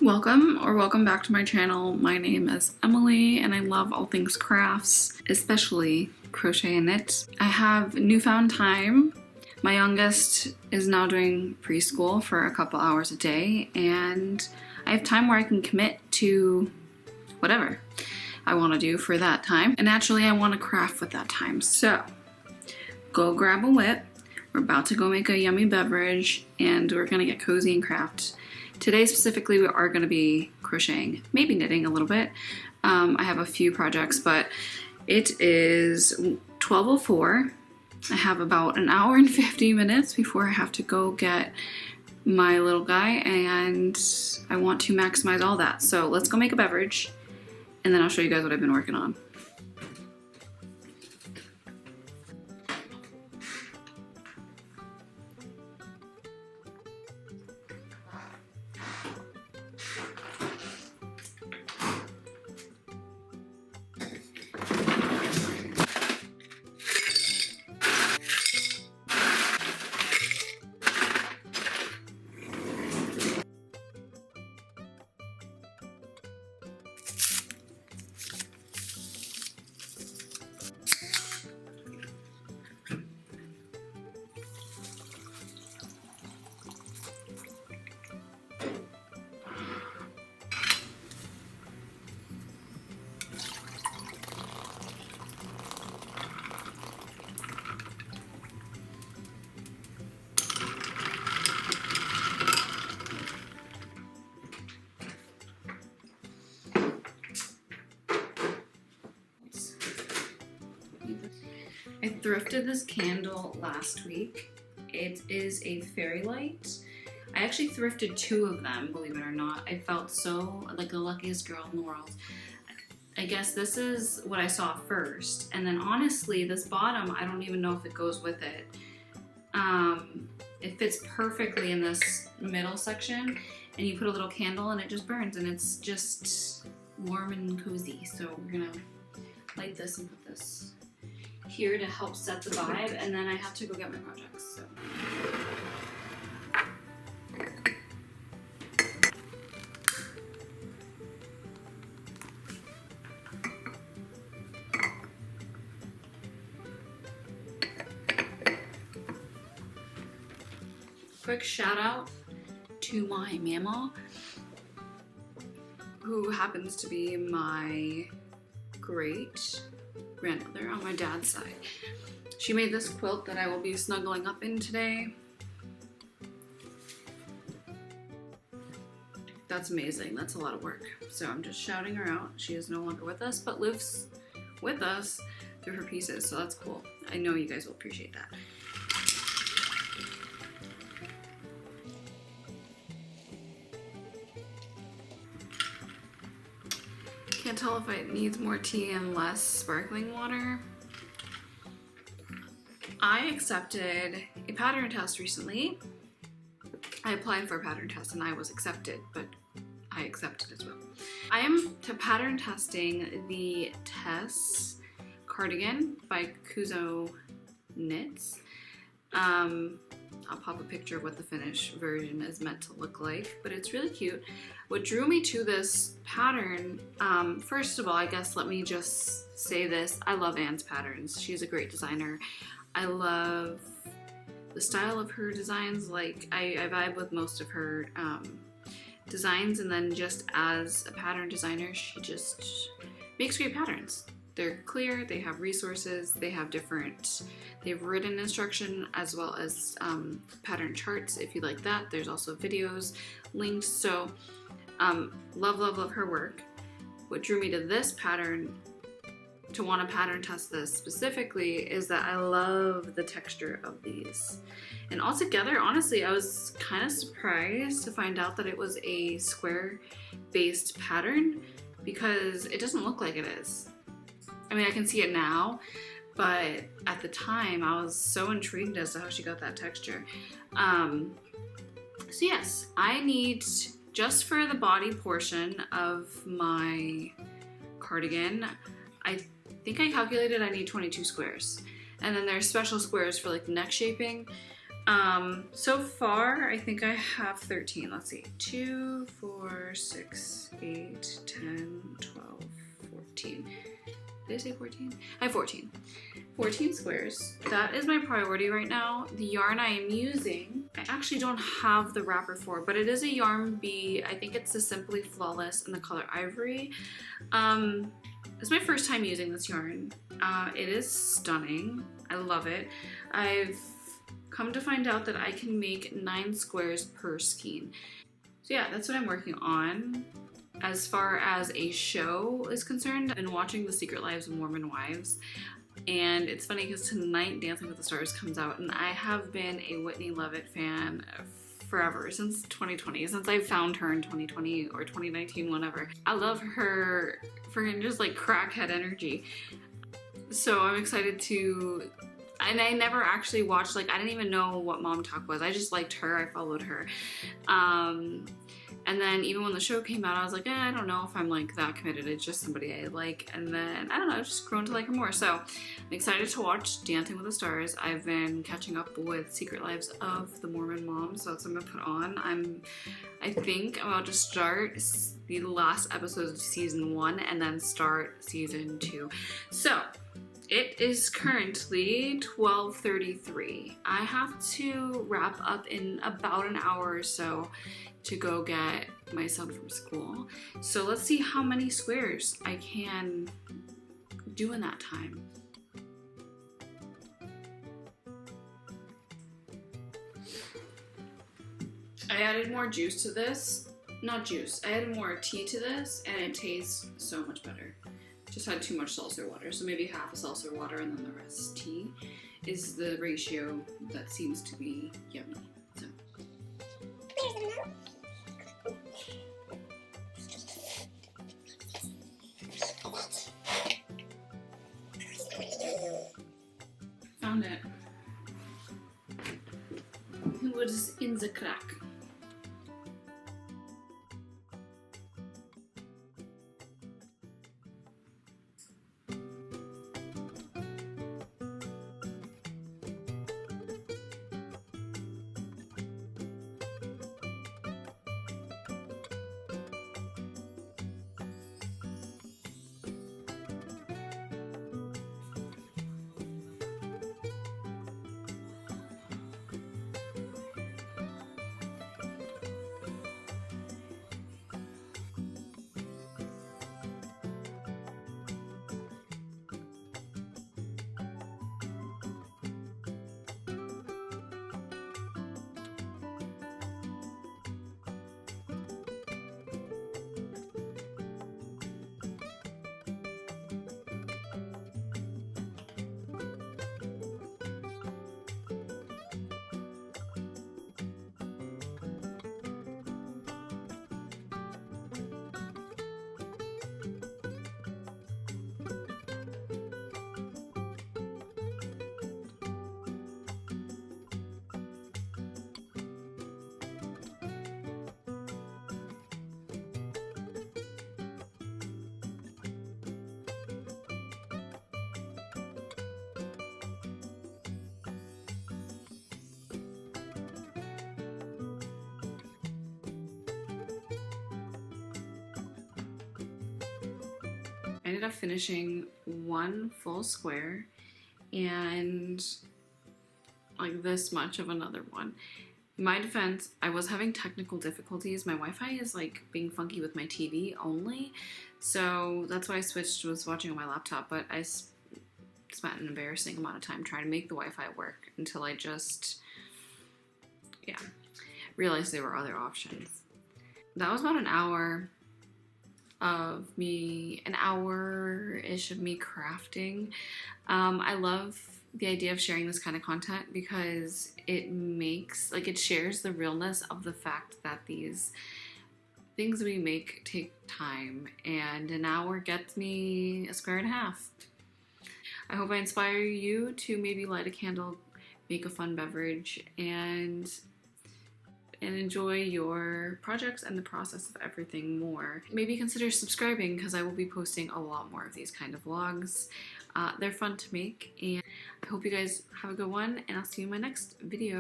Welcome back to my channel. My name is Emily and I love all things crafts, especially crochet and knit. I have newfound time. My youngest is now doing preschool for a couple hours a day and I have time where I can commit to whatever I want to do for that time. And naturally I want to craft with that time. So go grab a whip. We're about to go make a yummy beverage and we're gonna get cozy and craft. Today specifically we are going to be crocheting, maybe knitting a little bit. I have a few projects, but it is 12:04. I have about an hour and 50 minutes before I have to go get my little guy and I want to maximize all that. So let's go make a beverage and then I'll show you guys what I've been working on. I thrifted this candle last week. It is a fairy light. I actually thrifted 2 of them, believe it or not. I felt so like the luckiest girl in the world. I guess this is what I saw first. And then honestly, this bottom, I don't even know if it goes with it. It fits perfectly in this middle section and you put a little candle and it just burns and it's just warm and cozy. So we're gonna light this and put this here to help set the vibe, and then I have to go get my projects. So. Quick shout out to my mama, who happens to be my great grandmother on my dad's side. She made this quilt that I will be snuggling up in today. That's amazing. That's a lot of work. So I'm just shouting her out. She is no longer with us, but lives with us through her pieces. So that's cool. I know you guys will appreciate that. Can't tell if it needs more tea and less sparkling water. I accepted a pattern test recently. I applied for a pattern test and I was accepted, but I accepted as well. I am pattern testing the Tess cardigan by Kuzo Knits. I'll pop a picture of what the finished version is meant to look like, but it's really cute. What drew me to this pattern, first of all, I guess let me just say this. I love Anne's patterns. She's a great designer. I love the style of her designs. Like, I vibe with most of her designs, and then just as a pattern designer, she just makes great patterns. They're clear, they have resources, they have written instruction as well as pattern charts if you like that. There's also videos linked. So love her work. What drew me to this pattern, to want to pattern test this specifically, is that I love the texture of these. And altogether, honestly, I was kind of surprised to find out that it was a square based pattern because it doesn't look like it is. I mean, I can see it now, but at the time I was so intrigued as to how she got that texture. So yes, I need, just for the body portion of my cardigan, I think I calculated I need 22 squares. And then there's special squares for like neck shaping. So far, I think I have 13. Let's see, 2, 4, 4, 6, 8, 10, 12, 14. Did I say 14? I have 14. 14 squares. That is my priority right now. The yarn I am using, I actually don't have the wrapper for, but it is a yarn bee. I think it's the Simply Flawless in the color Ivory. It's my first time using this yarn. It is stunning. I love it. I've come to find out that I can make 9 squares per skein. So yeah, that's what I'm working on. As far as a show is concerned, I've been watching The Secret Lives of Mormon Wives, and it's funny because tonight Dancing with the Stars comes out, and I have been a Whitney Lovett fan forever, since 2020, since I found her in 2020 or 2019, whenever. I love her freaking just like crackhead energy. So I'm excited to, and I never actually watched, like I didn't even know what Mom Talk was. I just liked her, I followed her. And then even when the show came out, I was like, I don't know if I'm like that committed. It's just somebody I like. And then, I don't know, I've just grown to like her more. So I'm excited to watch Dancing with the Stars. I've been catching up with Secret Lives of the Mormon Moms. So that's what I'm gonna put on. I think I'm about to start the last episode of season 1 and then start season 2. So it is currently 12:33. I have to wrap up in about an hour or so to go get my son from school. So let's see how many squares I can do in that time. I added more juice to this. Not juice, I added more tea to this and it tastes so much better. Just had too much seltzer water, so maybe half a seltzer water and then the rest tea is the ratio that seems to be yummy. So. Found it. It was in the crack. I ended up finishing one full square and like this much of another one. In my defense, I was having technical difficulties. My Wi-Fi is like being funky with my TV only, so that's why I switched, was watching on my laptop, but I spent an embarrassing amount of time trying to make the Wi-Fi work until I just, yeah, realized there were other options. That was about an hour of me, an hour-ish of me crafting. I love the idea of sharing this kind of content because it makes, like, it shares the realness of the fact that these things we make take time, and an hour gets me a square and a half. I hope I inspire you to maybe light a candle, make a fun beverage, and enjoy your projects and the process of everything more. Maybe consider subscribing because I will be posting a lot more of these kind of vlogs. They're fun to make, and I hope you guys have a good one, and I'll see you in my next video.